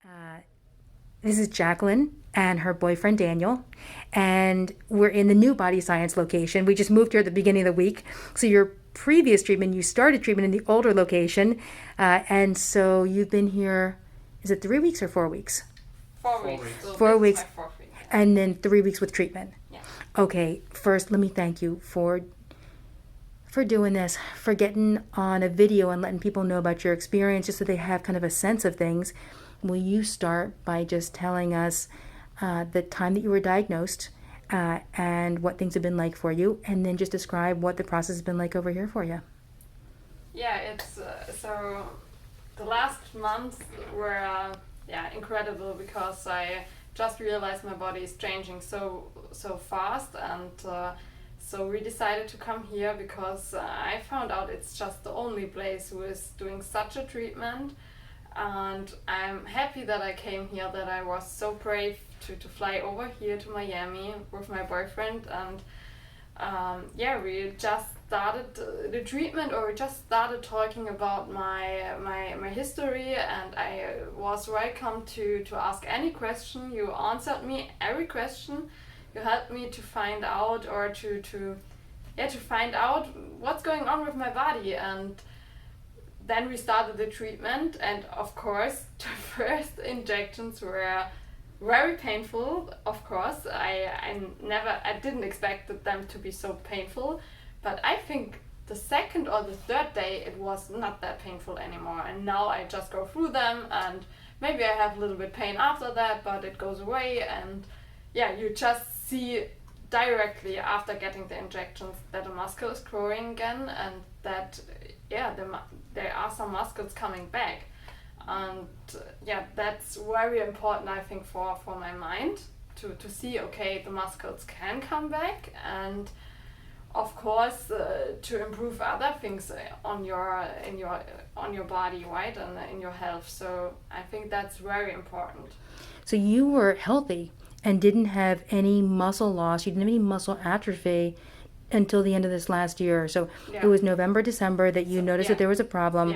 Uh, this is Jacqueline and her boyfriend Daniel, and we're in the new Body Science location. We just moved here at the beginning of the week. So your previous treatment, you started treatment in the older location, and so you've been here. Is it 3 weeks or 4 weeks? 4 weeks. So 4 weeks, my 4th week. and then 3 weeks with treatment. Yeah. Okay, first let me thank you for doing this, for getting on a video and letting people know about your experience, just so they have kind of a sense of things. Will you start by just telling us the time that you were diagnosed and what things have been like for you, and then just describe what the process has been like over here for you? Yeah, it's so the last months were incredible, because I just realized my body is changing so fast, and so we decided to come here because I found out it's just the only place who is doing such a treatment. And I'm happy that I came here, that I was so brave to fly over here to Miami with my boyfriend. And we just started the treatment, or we just started talking about my history, and I was welcome to ask any question. You answered me every question. You helped me to find out, or to find out what's going on with my body. And then we started the treatment, and of course the first injections were very painful. Of course, I didn't expect them to be so painful, but I think the second or the third day it was not that painful anymore, and now I just go through them, and maybe I have a little bit pain after that, but it goes away. And you just see directly after getting the injections that the muscle is growing again, and that there are some muscles coming back. And that's very important, I think, for my mind to see, okay, the muscles can come back, and of course to improve other things on your body, right, and in your health. So I think that's very important. So you were healthy and didn't have any muscle loss, you didn't have any muscle atrophy until the end of this last year. So it was November, December that you noticed that there was a problem,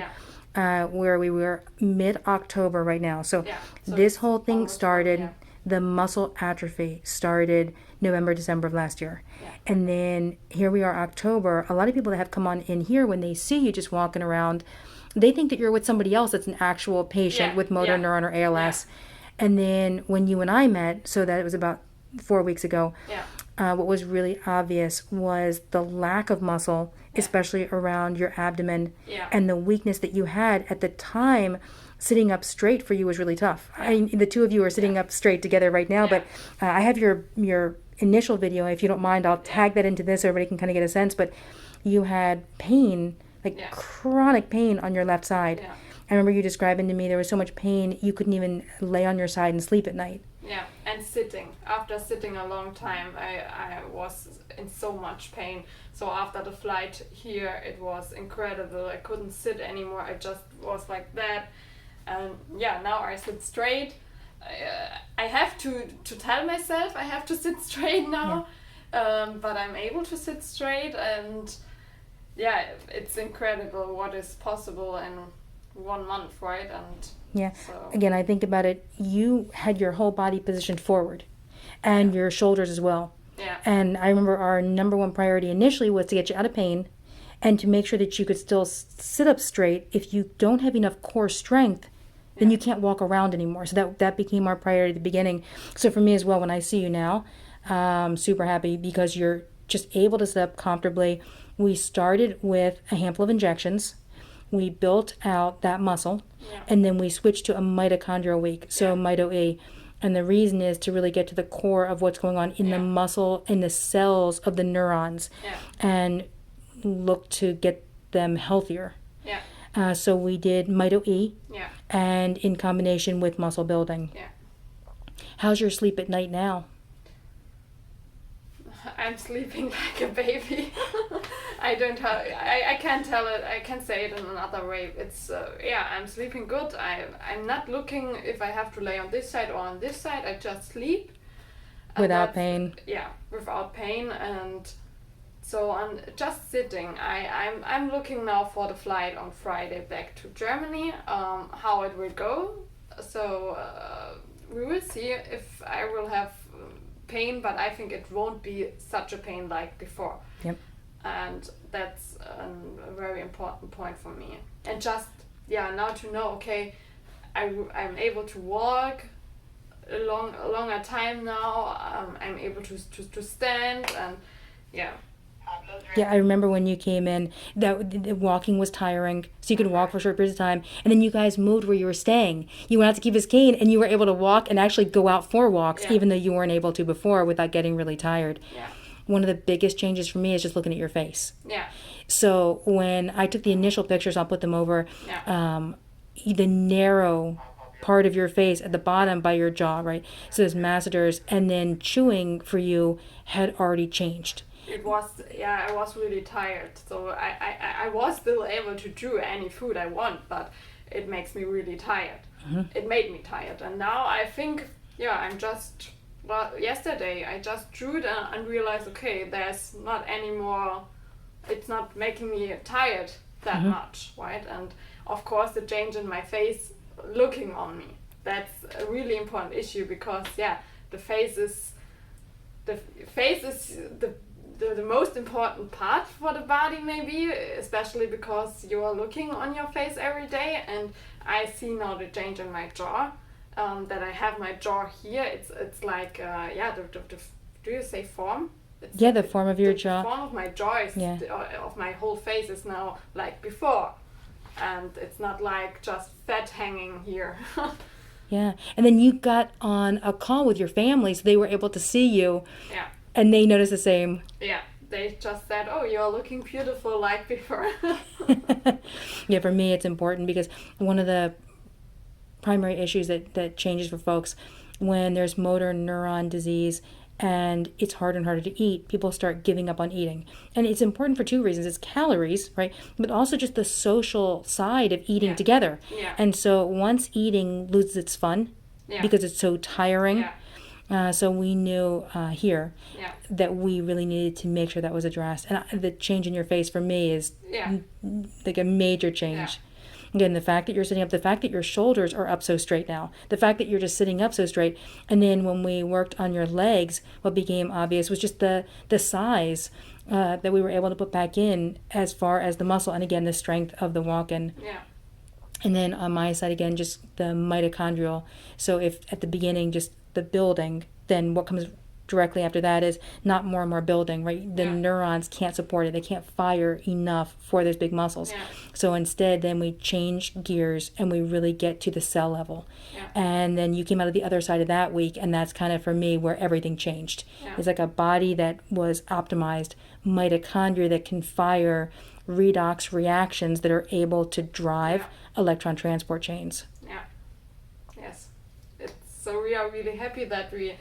where we were mid-October right now. So this whole thing started, the muscle atrophy started November, December of last year. And then here we are, October. A lot of people that have come on in here, when they see you just walking around, they think that you're with somebody else that's an actual patient with motor neuron or ALS. And then when you and I met, so that it was about 4 weeks ago, what was really obvious was the lack of muscle, especially around your abdomen, and the weakness that you had at the time. Sitting up straight for you was really tough. I mean, the two of you are sitting up straight together right now, but I have your initial video. If you don't mind, I'll tag that into this so everybody can kind of get a sense. But you had pain, chronic pain on your left side. I remember you describing to me there was so much pain you couldn't even lay on your side and sleep at night. Yeah, and sitting. After sitting a long time, I was in so much pain. So after the flight here, it was incredible. I couldn't sit anymore. I just was like that. And now I sit straight. I have to tell myself I have to sit straight now. But I'm able to sit straight, and it's incredible what is possible in 1 month, right? And again, I think about it, you had your whole body positioned forward, and your shoulders as well. And I remember our number one priority initially was to get you out of pain, and to make sure that you could still sit up straight. If you don't have enough core strength, then you can't walk around anymore. So that became our priority at the beginning. So for me as well, when I see you now, I'm super happy because you're just able to sit up comfortably. We started with a handful of injections. We built out that muscle, and then we switched to a mitochondrial week, so Mito E. And the reason is to really get to the core of what's going on in the muscle, in the cells of the neurons, and look to get them healthier. So we did Mito E, and in combination with muscle building. How's your sleep at night now? I'm sleeping like a baby. I can't tell it. I can say it in another way. It's I'm sleeping good. I'm not looking if I have to lay on this side or on this side. I just sleep without pain. Without pain. And so I'm just sitting. I'm looking now for the flight on Friday back to Germany. How it will go. we will see if I will have pain, but I think it won't be such a pain like before. Yep. And that's a very important point for me. And just, now to know, okay, I'm able to walk a longer time now. I'm able to stand, and yeah. Yeah, I remember when you came in, that the walking was tiring, so you could walk for short periods of time, and then you guys moved where you were staying. You went out to Key Biscayne, and you were able to walk and actually go out for walks, even though you weren't able to before without getting really tired. Yeah. One of the biggest changes for me is just looking at your face. Yeah. So when I took the initial pictures, I'll put them over, the narrow part of your face at the bottom by your jaw, right? So there's masseters, and then chewing for you had already changed. It was, I was really tired. So I was still able to chew any food I want, but it makes me really tired. It made me tired. And now I think, I'm just, yesterday I just chewed and realized, okay, there's not any more, it's not making me tired that much, right? And of course the change in my face looking on me, that's a really important issue, because the face is the most important part for the body, maybe, especially because you are looking on your face every day. And I see now the change in my jaw, that I have my jaw here. It's like do you say form? It's the form of your jaw. The form of my jaw is of my whole face is now like before, and it's not like just fat hanging here. Yeah, and then you got on a call with your family, so they were able to see you. Yeah. And they noticed the same. Yeah, they just said, "Oh, you're looking beautiful like before." Yeah, for me it's important, because one of the primary issues that changes for folks when there's motor neuron disease and it's harder and harder to eat, people start giving up on eating. And it's important for two reasons. It's calories, right? But also just the social side of eating together. Yeah. And so once eating loses its fun because it's so tiring, so we knew here that we really needed to make sure that was addressed. And the change in your face for me is like a major change. Again, the fact that you're sitting up, the fact that your shoulders are up so straight now, the fact that you're just sitting up so straight. And then when we worked on your legs, what became obvious was just the size that we were able to put back in as far as the muscle, and again, the strength of the walk-in. Yeah. And then on my side, again, just the mitochondrial. So if at the beginning, just the building, then what comes directly after that is not more and more building, right? The neurons can't support it. They can't fire enough for those big muscles. Yeah. So instead, then we change gears and we really get to the cell level. Yeah. And then you came out of the other side of that week, and that's kind of, for me, where everything changed. Yeah. It's like a body that was optimized, mitochondria that can fire redox reactions that are able to drive electron transport chains. Yeah. Yes. So we are really happy that we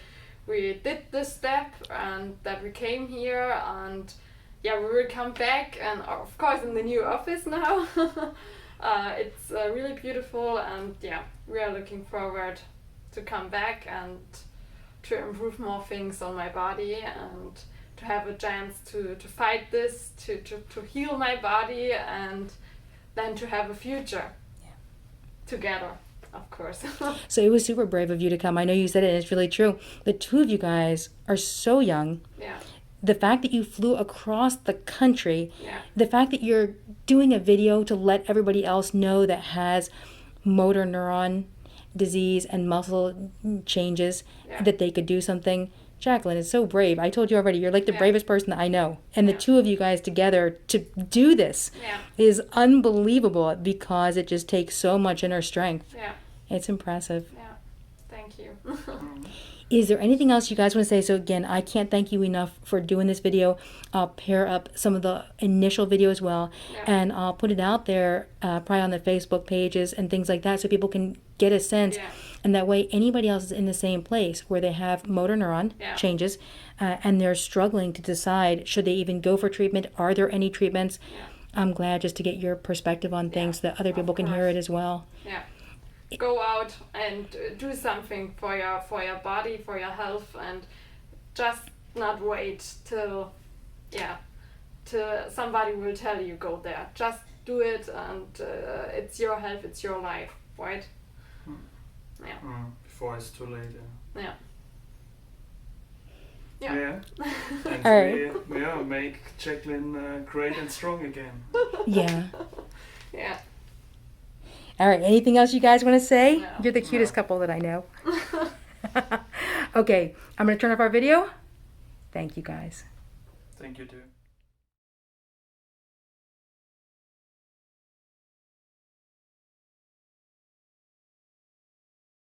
did this step and that we came here, and we will come back, and of course in the new office now. It's really beautiful, and we are looking forward to come back and to improve more things on my body, and to have a chance to fight this, to heal my body, and then to have a future together. Of course. So it was super brave of you to come. I know you said it, and it's really true. The two of you guys are so young. Yeah. The fact that you flew across the country, Yeah. the fact that you're doing a video to let everybody else know that has motor neuron disease and muscle changes, that they could do something. Jacqueline is so brave. I told you already, you're like the bravest person that I know. And the two of you guys together to do this is unbelievable, because it just takes so much inner strength. Yeah. It's impressive. Yeah. Thank you. Is there anything else you guys want to say? So again, I can't thank you enough for doing this video. I'll pair up some of the initial video as well, and I'll put it out there probably on the Facebook pages and things like that, so people can get a sense. And that way anybody else is in the same place where they have motor neuron changes, and they're struggling to decide, should they even go for treatment? Are there any treatments? I'm glad just to get your perspective on things so that other people can hear it as well. Yeah. Go out and do something for your body, for your health, and just not wait till somebody will tell you go there. Just do it, and it's your health, it's your life, right? Before it's too late. Yeah. Yeah. And All right. make Jacqueline great and strong again. Yeah. Yeah. All right. Anything else you guys want to say? No. You're the cutest couple that I know. Okay. I'm going to turn off our video. Thank you guys. Thank you too.